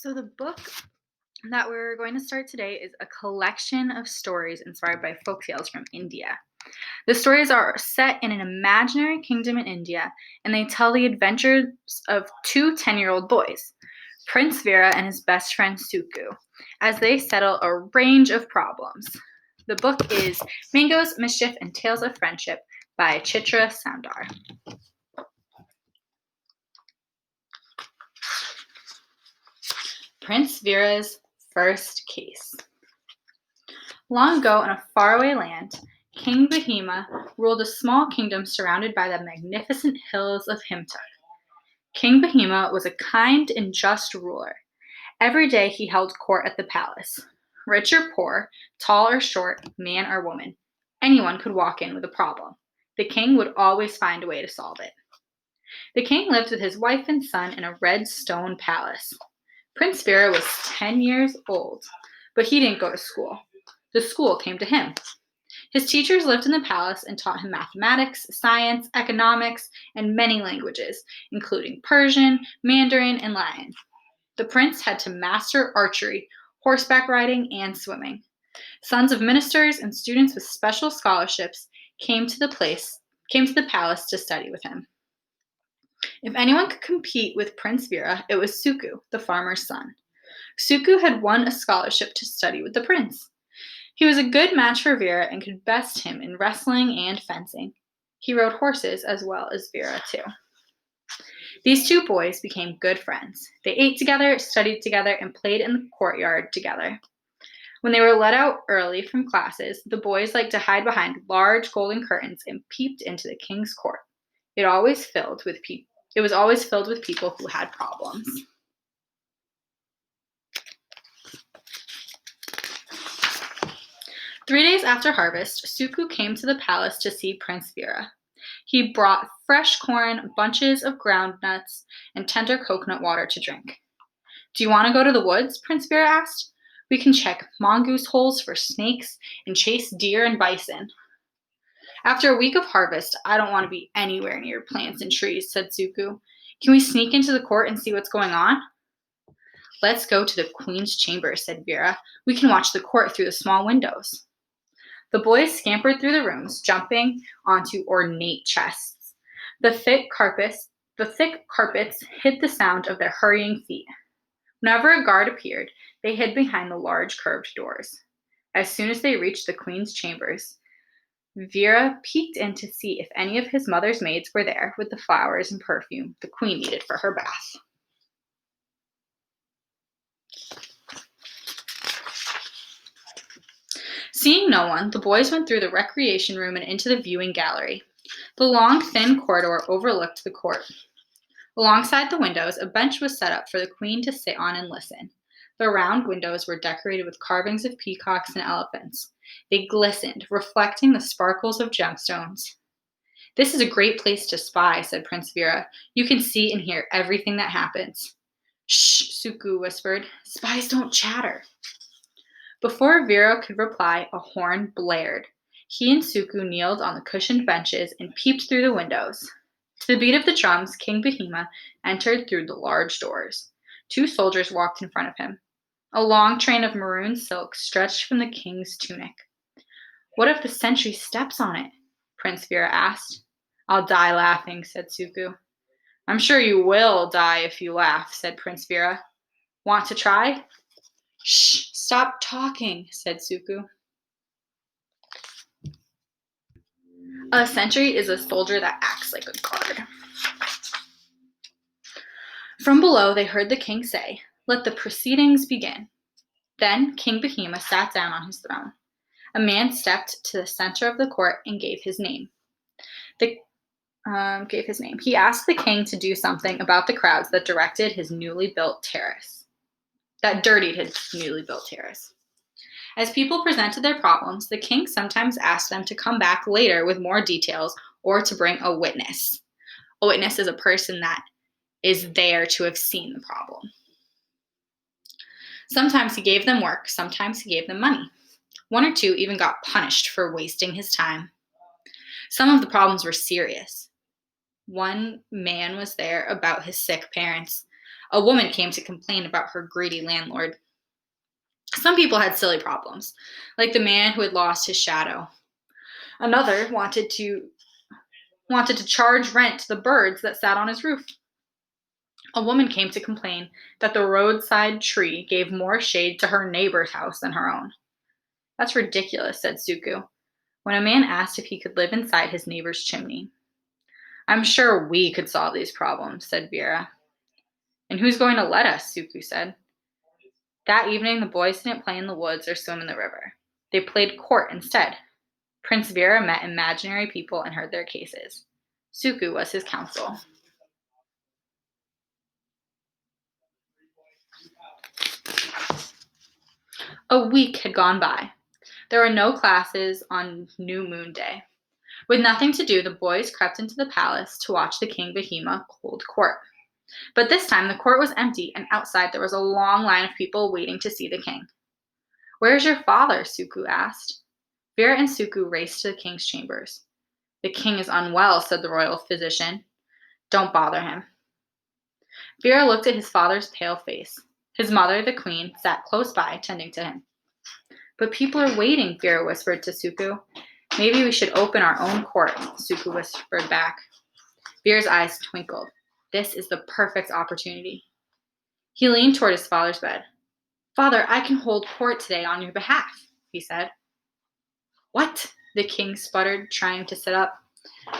So, the book that we're going to start today is a collection of stories inspired by folk tales from India. The stories are set in an imaginary kingdom in India, and they tell the adventures of two 10-year-old boys, Prince Vera and his best friend Suku, as they settle a range of problems. The book is Mangoes, Mischief, and Tales of Friendship by Chitra Soundar. Prince Vera's first case. Long ago, in a faraway land, King Bahima ruled a small kingdom surrounded by the magnificent hills of Himta. King Bahima was a kind and just ruler. Every day he held court at the palace. Rich or poor, tall or short, man or woman, anyone could walk in with a problem. The king would always find a way to solve it. The king lived with his wife and son in a red stone palace. Prince Vera was 10 years old, but he didn't go to school. The school came to him. His teachers lived in the palace and taught him mathematics, science, economics, and many languages, including Persian, Mandarin, and Latin. The prince had to master archery, horseback riding, and swimming. Sons of ministers and students with special scholarships came to the palace to study with him. If anyone could compete with Prince Vera, it was Suku, the farmer's son. Suku had won a scholarship to study with the prince. He was a good match for Vera and could best him in wrestling and fencing. He rode horses as well as Vera, too. These two boys became good friends. They ate together, studied together, and played in the courtyard together. When they were let out early from classes, the boys liked to hide behind large golden curtains and peeped into the king's court. It was always filled with people who had problems. Three days after harvest, Suku came to the palace to see Prince Vera. He brought fresh corn, bunches of groundnuts, and tender coconut water to drink. Do you want to go to the woods? Prince Vera asked. We can check mongoose holes for snakes and chase deer and bison. After a week of harvest, I don't want to be anywhere near plants and trees, said Suku. Can we sneak into the court and see what's going on? Let's go to the queen's chamber, said Vera. We can watch the court through the small windows. The boys scampered through the rooms, jumping onto ornate chests. The thick carpets hid the sound of their hurrying feet. Whenever a guard appeared, they hid behind the large curved doors. As soon as they reached the queen's chambers, Vera peeked in to see if any of his mother's maids were there with the flowers and perfume the queen needed for her bath. Seeing no one, the boys went through the recreation room and into the viewing gallery. The long, thin corridor overlooked the court. Alongside the windows, a bench was set up for the queen to sit on and listen. The round windows were decorated with carvings of peacocks and elephants. They glistened, reflecting the sparkles of gemstones. This is a great place to spy, said Prince Vera. You can see and hear everything that happens. Shh, Suku whispered. Spies don't chatter. Before Vera could reply, a horn blared. He and Suku kneeled on the cushioned benches and peeped through the windows. To the beat of the drums, King Bahima entered through the large doors. Two soldiers walked in front of him. A long train of maroon silk stretched from the king's tunic. What if the sentry steps on it? Prince Vera asked. I'll die laughing, said Suku. I'm sure you will die if you laugh, said Prince Vera. Want to try? Shh, stop talking, said Suku. A sentry is a soldier that acts like a guard. From below, they heard the king say, Let the proceedings begin. Then King Bahima sat down on his throne. A man stepped to the center of the court and gave his name. He asked the king to do something about the crowds that dirtied his newly built terrace. As people presented their problems, the king sometimes asked them to come back later with more details or to bring a witness. A witness is a person that is there to have seen the problem. Sometimes he gave them work, sometimes he gave them money. One or two even got punished for wasting his time. Some of the problems were serious. One man was there about his sick parents. A woman came to complain about her greedy landlord. Some people had silly problems, like the man who had lost his shadow. Another wanted to charge rent to the birds that sat on his roof. A woman came to complain that the roadside tree gave more shade to her neighbor's house than her own. That's ridiculous, said Suku, when a man asked if he could live inside his neighbor's chimney. I'm sure we could solve these problems, said Vera. And who's going to let us? Suku said. That evening, the boys didn't play in the woods or swim in the river. They played court instead. Prince Vera met imaginary people and heard their cases. Suku was his counsel. A week had gone by. There were no classes on New Moon Day. With nothing to do, the boys crept into the palace to watch the King Bahima hold court. But this time the court was empty, and outside there was a long line of people waiting to see the king. Where's your father? Suku asked. Vera and Suku raced to the king's chambers. The king is unwell, said the royal physician. Don't bother him. Vera looked at his father's pale face. His mother, the queen, sat close by, tending to him. But people are waiting, Vera whispered to Suku. Maybe we should open our own court, Suku whispered back. Vera's eyes twinkled. This is the perfect opportunity. He leaned toward his father's bed. Father, I can hold court today on your behalf, he said. What? The king sputtered, trying to sit up.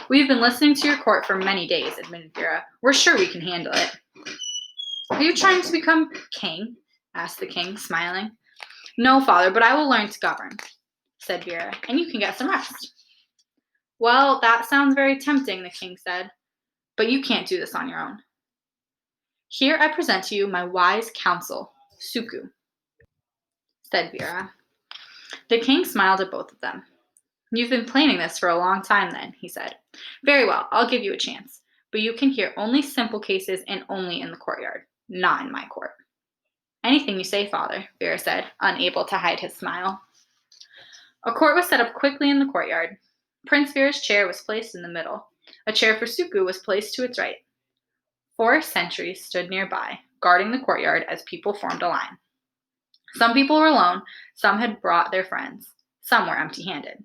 We've been listening to your court for many days, admitted Vera. We're sure we can handle it. Are you trying to become king? Asked the king, smiling. No, father, but I will learn to govern, said Vera, and you can get some rest. Well, that sounds very tempting, the king said, but you can't do this on your own. Here I present to you my wise counsel, Suku, said Vera. The king smiled at both of them. You've been planning this for a long time then, he said. Very well, I'll give you a chance, but you can hear only simple cases and only in the courtyard, not in my court. Anything you say, father, Vera said, unable to hide his smile. A court was set up quickly in the courtyard. Prince Vera's chair was placed in the middle. A chair for Suku was placed to its right. 4 sentries stood nearby, guarding the courtyard as people formed a line. Some people were alone, some had brought their friends, some were empty-handed.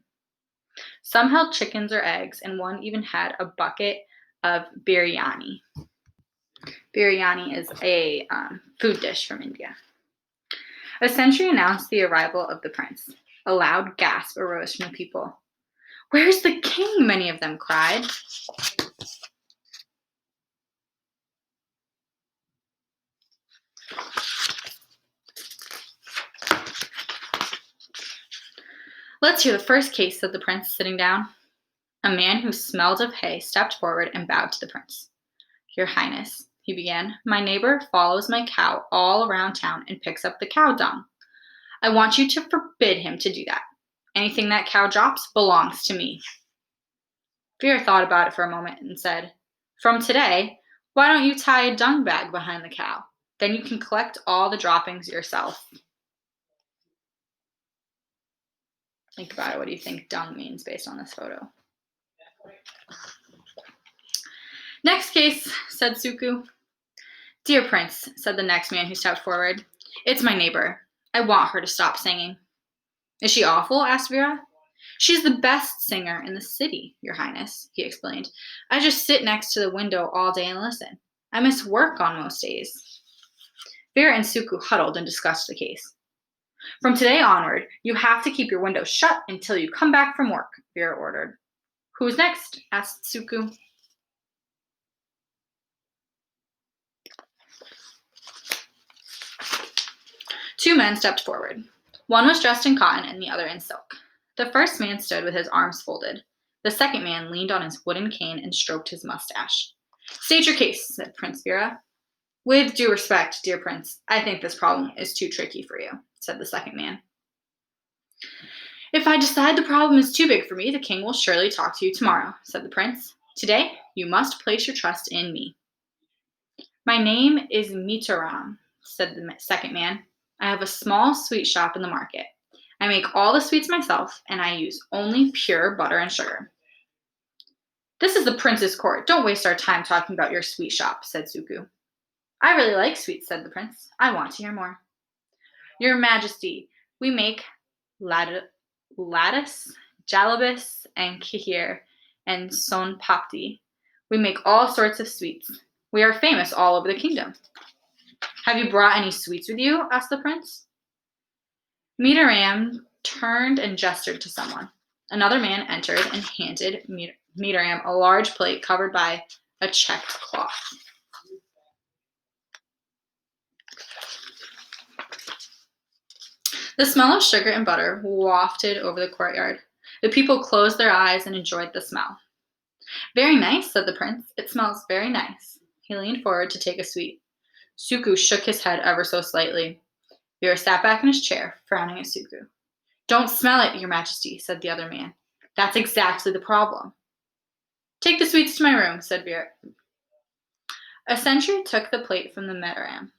Some held chickens or eggs, and one even had a bucket of biryani. Biryani is a food dish from India. A sentry announced the arrival of the prince. A loud gasp arose from the people. Where's the king? Many of them cried. Let's hear the first case, said the prince, sitting down. A man who smelled of hay stepped forward and bowed to the prince. Your Highness, he began, my neighbor follows my cow all around town and picks up the cow dung. I want you to forbid him to do that. Anything that cow drops belongs to me. Vera thought about it for a moment and said, From today, why don't you tie a dung bag behind the cow? Then you can collect all the droppings yourself. Think about it. What do you think dung means based on this photo? Next case, said Suku. Dear Prince, said the next man who stepped forward, it's my neighbor. I want her to stop singing. Is she awful? Asked Vera. She's the best singer in the city, Your Highness, he explained. I just sit next to the window all day and listen. I miss work on most days. Vera and Suku huddled and discussed the case. From today onward, you have to keep your window shut until you come back from work, Vera ordered. Who's next? Asked Suku. Two men stepped forward. One was dressed in cotton and the other in silk. The first man stood with his arms folded. The second man leaned on his wooden cane and stroked his mustache. State your case, said Prince Vera. With due respect, dear Prince, I think this problem is too tricky for you, said the second man. If I decide the problem is too big for me, the king will surely talk to you tomorrow, said the prince. Today, you must place your trust in me. My name is Mitaram, said the second man. I have a small sweet shop in the market. I make all the sweets myself, and I use only pure butter and sugar. This is the prince's court. Don't waste our time talking about your sweet shop, said Suku. I really like sweets, said the prince. I want to hear more. Your Majesty, we make lattice, jalabis, and kheer, and son papdi. We make all sorts of sweets. We are famous all over the kingdom. Have you brought any sweets with you? Asked the prince. Mitaram turned and gestured to someone. Another man entered and handed Mitaram a large plate covered by a checked cloth. The smell of sugar and butter wafted over the courtyard. The people closed their eyes and enjoyed the smell. Very nice, said the prince. It smells very nice. He leaned forward to take a sweet. Suku shook his head ever so slightly. Vera sat back in his chair, frowning at Suku. Don't smell it, Your Majesty, said the other man. That's exactly the problem. Take the sweets to my room, said Vera. A sentry took the plate from the Metaram.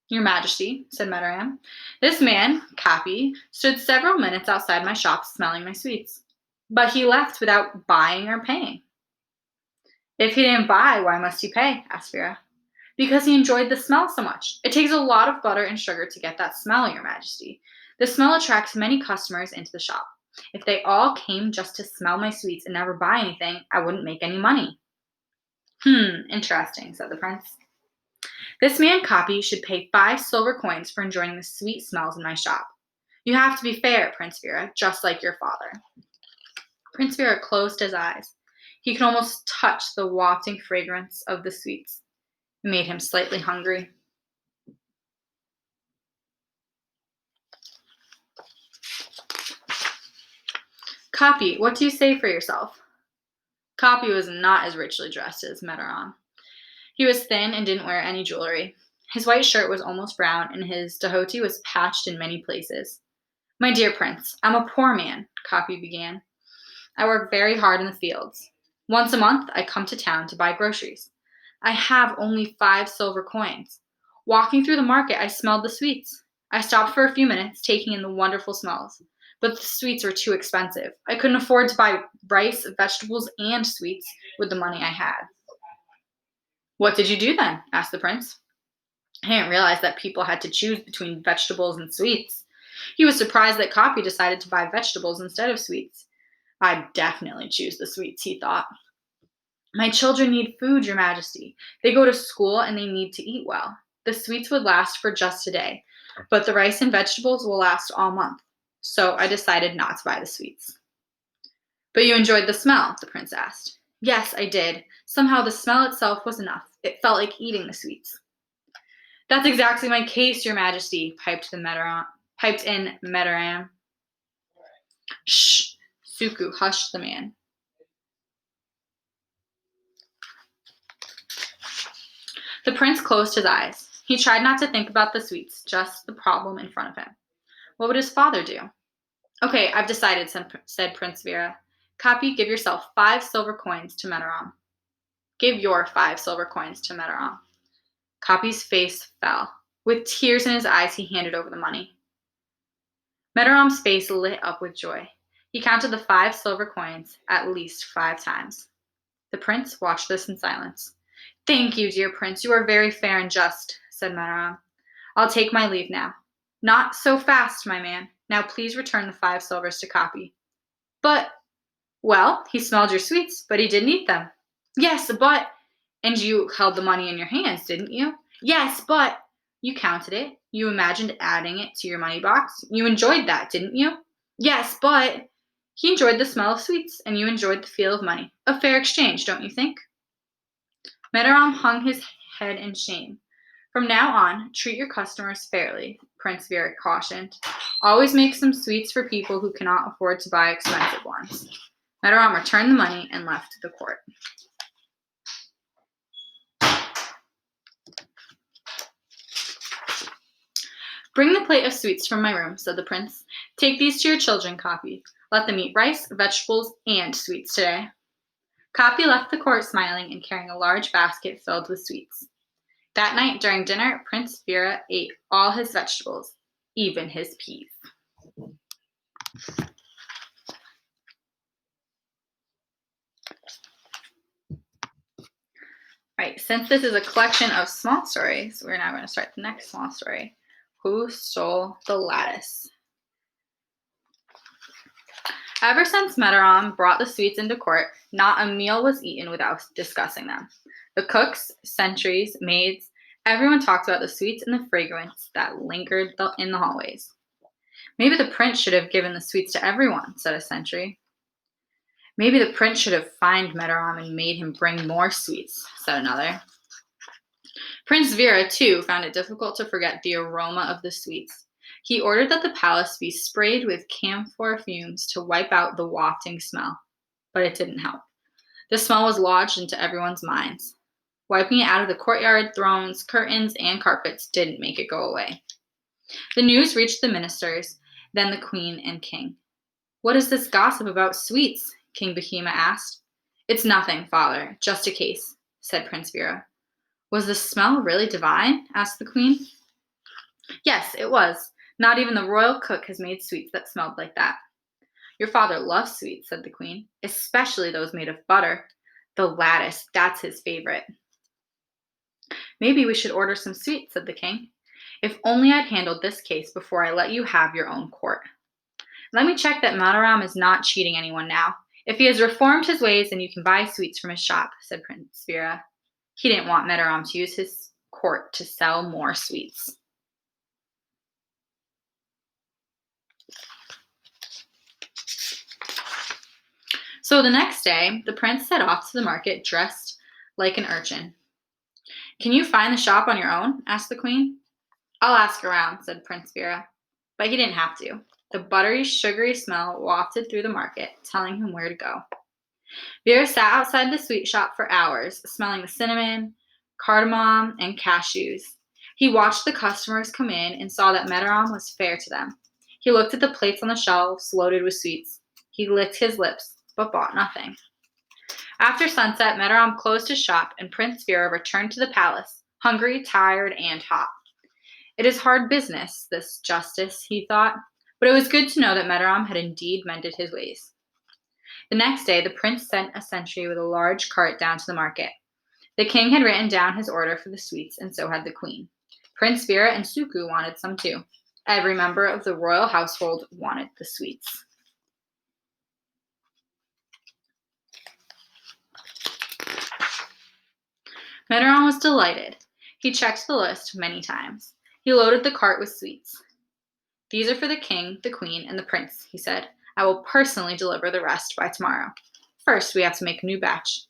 Your Majesty, said Metaram, this man, Capi, stood several minutes outside my shop smelling my sweets. But he left without buying or paying. If he didn't buy, why must he pay? Asked Vera. Because he enjoyed the smell so much. It takes a lot of butter and sugar to get that smell, Your Majesty. The smell attracts many customers into the shop. If they all came just to smell my sweets and never buy anything, I wouldn't make any money. Interesting, said the prince. This man Capi should pay 5 silver coins for enjoying the sweet smells in my shop. You have to be fair, Prince Vera, just like your father. Prince Vera closed his eyes. He could almost touch the wafting fragrance of the sweets. It made him slightly hungry. Capi, what do you say for yourself? Capi was not as richly dressed as Metaram. He was thin and didn't wear any jewelry. His white shirt was almost brown, and his dhoti was patched in many places. My dear prince, I'm a poor man, Capi began. I work very hard in the fields. Once a month, I come to town to buy groceries. I have only 5 silver coins. Walking through the market, I smelled the sweets. I stopped for a few minutes, taking in the wonderful smells. But the sweets were too expensive. I couldn't afford to buy rice, vegetables, and sweets with the money I had. What did you do then? Asked the prince. I didn't realize that people had to choose between vegetables and sweets. He was surprised that Capi decided to buy vegetables instead of sweets. I'd definitely choose the sweets, he thought. My children need food, Your Majesty. They go to school and they need to eat well. The sweets would last for just a day, but the rice and vegetables will last all month. So I decided not to buy the sweets. But you enjoyed the smell? The prince asked. Yes, I did. Somehow the smell itself was enough. It felt like eating the sweets. That's exactly my case, Your Majesty, piped in Metaram. Shh! Suku hushed the man. The prince closed his eyes. He tried not to think about the sweets, just the problem in front of him. What would his father do? Okay, I've decided, said Prince Vera. Capi, give yourself 5 silver coins to Metaram. Give your 5 silver coins to Metaram. Capi's face fell. With tears in his eyes, he handed over the money. Metaram's face lit up with joy. He counted the 5 silver coins at least 5 times. The prince watched this in silence. Thank you, dear prince. You are very fair and just, said Metaram. I'll take my leave now. Not so fast, my man. Now please return the 5 silvers to Capi. But, well, he smelled your sweets, but he didn't eat them. Yes, but, and you held the money in your hands, didn't you? Yes, but, you counted it. You imagined adding it to your money box. You enjoyed that, didn't you? Yes, but, he enjoyed the smell of sweets, and you enjoyed the feel of money. A fair exchange, don't you think? Metaram hung his head in shame. From now on, treat your customers fairly, Prince Vera cautioned. Always make some sweets for people who cannot afford to buy expensive ones. Metaram returned the money and left the court. Bring the plate of sweets from my room, said the prince. Take these to your children, Capi. Let them eat rice, vegetables, and sweets today. Capi left the court smiling and carrying a large basket filled with sweets. That night during dinner, Prince Vera ate all his vegetables, even his peas. Right, since this is a collection of small stories, we're now going to start the next small story. Who stole the lattice? Ever since Meteran brought the sweets into court, not a meal was eaten without discussing them. The cooks, sentries, maids, everyone talked about the sweets and the fragrance that lingered in the hallways. Maybe the prince should have given the sweets to everyone, said a sentry. Maybe the prince should have fined Meteran and made him bring more sweets, said another. Prince Vera, too, found it difficult to forget the aroma of the sweets. He ordered that the palace be sprayed with camphor fumes to wipe out the wafting smell, but it didn't help. The smell was lodged into everyone's minds. Wiping it out of the courtyard, thrones, curtains, and carpets didn't make it go away. The news reached the ministers, then the queen and king. What is this gossip about sweets? King Bahima asked. It's nothing, father, just a case, said Prince Vera. Was the smell really divine? Asked the queen. Yes, it was. Not even the royal cook has made sweets that smelled like that. Your father loves sweets, said the queen, especially those made of butter. The lattice, that's his favorite. Maybe we should order some sweets, said the king. If only I'd handled this case before I let you have your own court. Let me check that Mataram is not cheating anyone now. If he has reformed his ways, then you can buy sweets from his shop, said Prince Vera. He didn't want Mataram to use his court to sell more sweets. So the next day, the prince set off to the market dressed like an urchin. Can you find the shop on your own? Asked the queen. I'll ask around, said Prince Vera. But he didn't have to. The buttery, sugary smell wafted through the market, telling him where to go. Vera sat outside the sweet shop for hours, smelling the cinnamon, cardamom, and cashews. He watched the customers come in and saw that Metaram was fair to them. He looked at the plates on the shelves loaded with sweets. He licked his lips, but bought nothing. After sunset, Metaram closed his shop, and Prince Vera returned to the palace, hungry, tired, and hot. It is hard business, this justice, he thought, but it was good to know that Metaram had indeed mended his ways. The next day, the prince sent a sentry with a large cart down to the market. The king had written down his order for the sweets, and so had the queen. Prince Vera and Suku wanted some too. Every member of the royal household wanted the sweets. Metaran was delighted. He checked the list many times. He loaded the cart with sweets. These are for the king, the queen, and the prince, he said. I will personally deliver the rest by tomorrow. First, we have to make a new batch.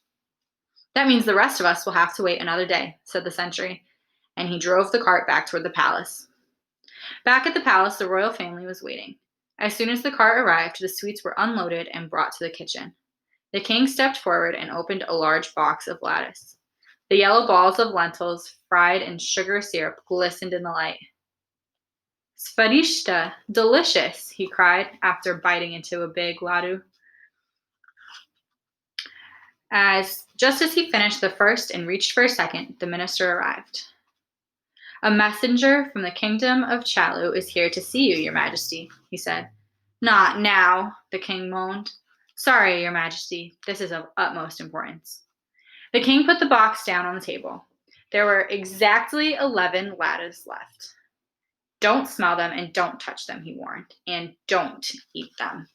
That means the rest of us will have to wait another day, said the sentry, and he drove the cart back toward the palace. Back at the palace, the royal family was waiting. As soon as the cart arrived, the sweets were unloaded and brought to the kitchen. The king stepped forward and opened a large box of lattice. The yellow balls of lentils, fried in sugar syrup, glistened in the light. Spadishta, delicious, he cried after biting into a big laddu. Just as he finished the first and reached for a second, the minister arrived. A messenger from the kingdom of Chalu is here to see you, your majesty, he said. Not now, the king moaned. Sorry, your majesty, this is of utmost importance. The king put the box down on the table. There were exactly 11 laddus left. Don't smell them and don't touch them, he warned, and don't eat them.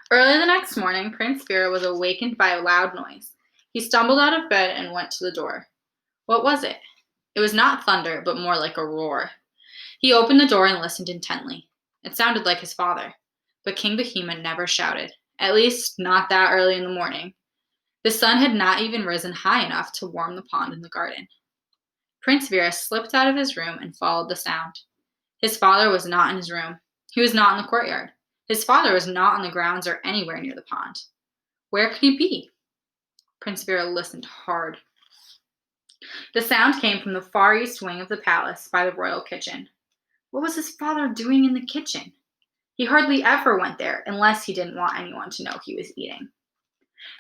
Early the next morning, Prince Vera was awakened by a loud noise. He stumbled out of bed and went to the door. What was it? It was not thunder, but more like a roar. He opened the door and listened intently. It sounded like his father, but King Bahima never shouted, at least not that early in the morning. The sun had not even risen high enough to warm the pond in the garden. Prince Vera slipped out of his room and followed the sound. His father was not in his room. He was not in the courtyard. His father was not on the grounds or anywhere near the pond. Where could he be? Prince Vera listened hard. The sound came from the far east wing of the palace by the royal kitchen. What was his father doing in the kitchen? He hardly ever went there unless he didn't want anyone to know he was eating.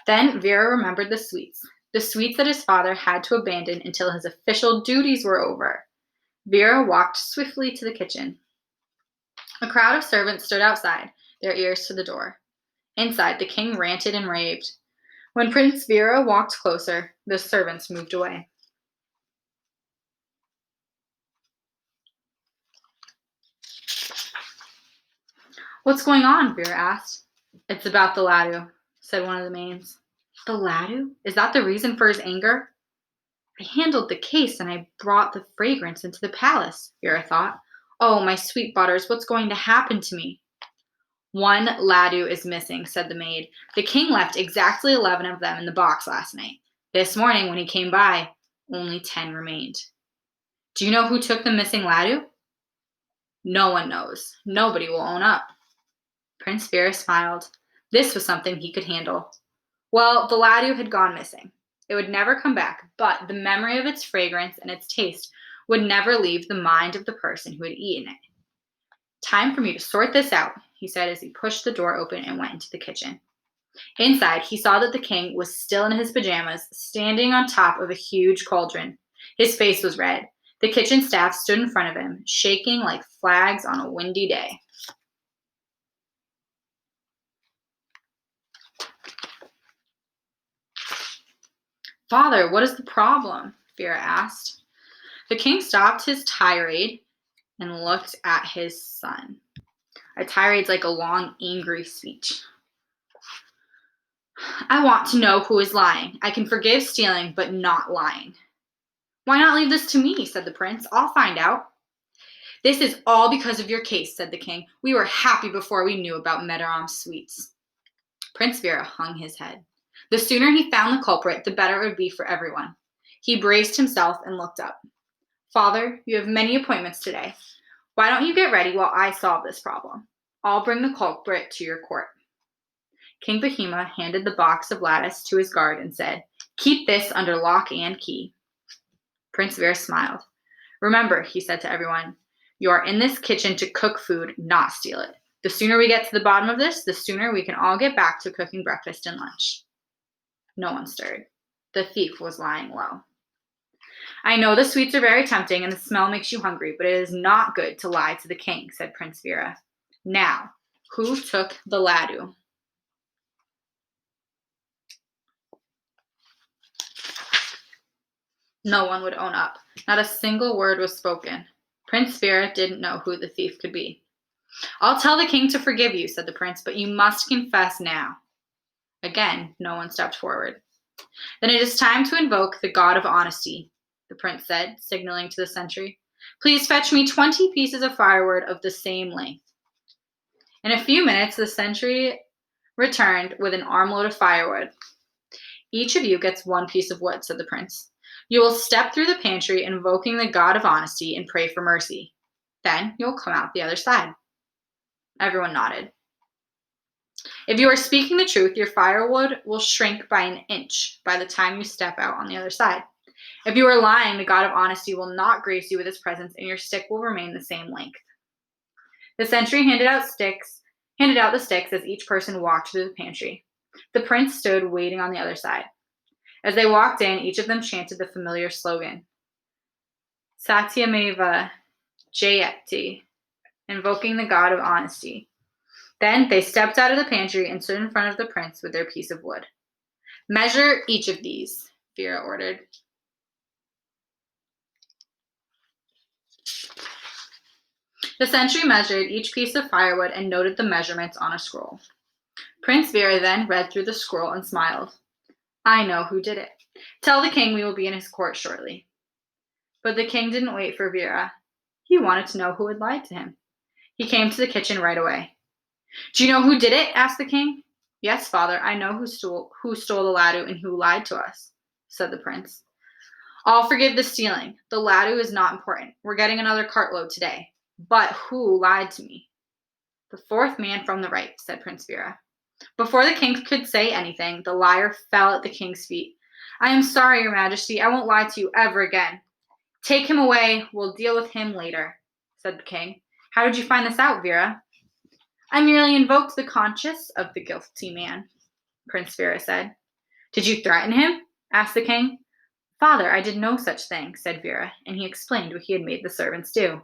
Then Vera remembered the sweets that his father had to abandon until his official duties were over. Vera walked swiftly to the kitchen. A crowd of servants stood outside. their ears to the door. Inside, the king ranted and raved. When Prince Vera walked closer, the servants moved away. What's going on? Vera asked. It's about the Ladu, said one of the maids. The Ladu? Is that the reason for his anger? I handled the case and I brought the fragrance into the palace, Vera thought. Oh, my sweet butters, what's going to happen to me? One Ladu is missing, said the maid. The king left exactly 11 of them in the box last night. This morning, when he came by, only 10 remained. Do you know who took the missing Ladu? No one knows. Nobody will own up. Prince Vera smiled. This was something he could handle. Well, the Ladu had gone missing. It would never come back, but the memory of its fragrance and its taste would never leave the mind of the person who had eaten it. Time for me to sort this out, he said as he pushed the door open and went into the kitchen. Inside, he saw that the king was still in his pajamas, standing on top of a huge cauldron. His face was red. The kitchen staff stood in front of him, shaking like flags on a windy day. Father, what is the problem? Vera asked. The king stopped his tirade and looked at his son. A tirade's like a long, angry speech. I want to know who is lying. I can forgive stealing, but not lying. Why not leave this to me, said the prince. I'll find out. This is all because of your case, said the king. We were happy before we knew about Medaram's sweets. Prince Vera hung his head. The sooner he found the culprit, the better it would be for everyone. He braced himself and looked up. Father, you have many appointments today. Why don't you get ready while I solve this problem? I'll bring the culprit to your court. King Bahima handed the box of lattice to his guard and said, Keep this under lock and key. Prince Vera smiled. Remember, he said to everyone, you are in this kitchen to cook food, not steal it. The sooner we get to the bottom of this, the sooner we can all get back to cooking breakfast and lunch. No one stirred. The thief was lying low. I know the sweets are very tempting and the smell makes you hungry, but it is not good to lie to the king, said Prince Vera. Now, who took the Ladu? No one would own up. Not a single word was spoken. Prince Vera didn't know who the thief could be. I'll tell the king to forgive you, said the prince, but you must confess now. Again, no one stepped forward. Then it is time to invoke the god of honesty, the prince said, signaling to the sentry. Please fetch me 20 pieces of firewood of the same length. In a few minutes, the sentry returned with an armload of firewood. Each of you gets 1 piece of wood, said the prince. You will step through the pantry invoking the god of honesty and pray for mercy. Then you'll come out the other side. Everyone nodded. If you are speaking the truth, your firewood will shrink by an inch by the time you step out on the other side. If you are lying, the god of honesty will not grace you with his presence, and your stick will remain the same length. The sentry handed out the sticks as each person walked through the pantry. The prince stood waiting on the other side. As they walked in, each of them chanted the familiar slogan, Satyameva Jayati, invoking the god of honesty. Then they stepped out of the pantry and stood in front of the prince with their piece of wood. Measure each of these, Vera ordered. The sentry measured each piece of firewood and noted the measurements on a scroll. Prince Vera then read through the scroll and smiled. I know who did it. Tell the king we will be in his court shortly. But the king didn't wait for Vera. He wanted to know who had lied to him. He came to the kitchen right away. Do you know who did it? Asked the king. Yes, father, I know who stole the Ladu and who lied to us, said the prince. I'll forgive the stealing. The Ladu is not important. We're getting another cartload today. But who lied to me? The 4th man from the right, said Prince Vera. Before the king could say anything, the liar fell at the king's feet. I am sorry, your majesty. I won't lie to you ever again. Take him away. We'll deal with him later, said the king. How did you find this out, Vera? I merely invoked the conscience of the guilty man, Prince Vera said. Did you threaten him? Asked the king. Father, I did no such thing, said Vera, and he explained what he had made the servants do.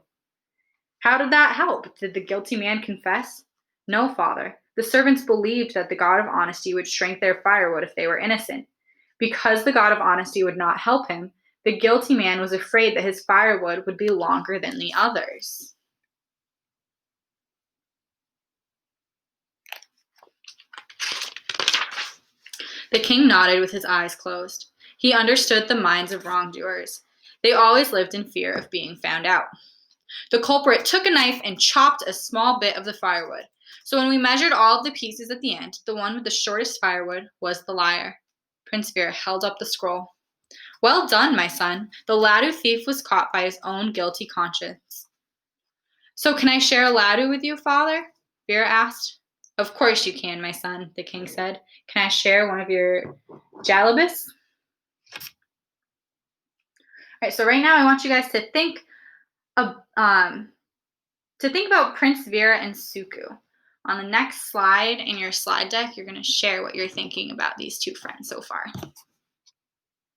How did that help? Did the guilty man confess? No, father. The servants believed that the God of honesty would shrink their firewood if they were innocent. Because the God of honesty would not help him, the guilty man was afraid that his firewood would be longer than the others. The king nodded with his eyes closed. He understood the minds of wrongdoers. They always lived in fear of being found out. The culprit took a knife and chopped a small bit of the firewood. So when we measured all of the pieces at the end, the one with the shortest firewood was the liar. Prince Vera held up the scroll. Well done, my son. The Ladu thief was caught by his own guilty conscience. So can I share a Ladu with you, father? Vera asked. Of course you can, my son, the king said. Can I share one of your jalabis? All right, so right now I want you guys to think of, about Prince Vera and Suku. On the next slide in your slide deck, you're going to share what you're thinking about these two friends so far.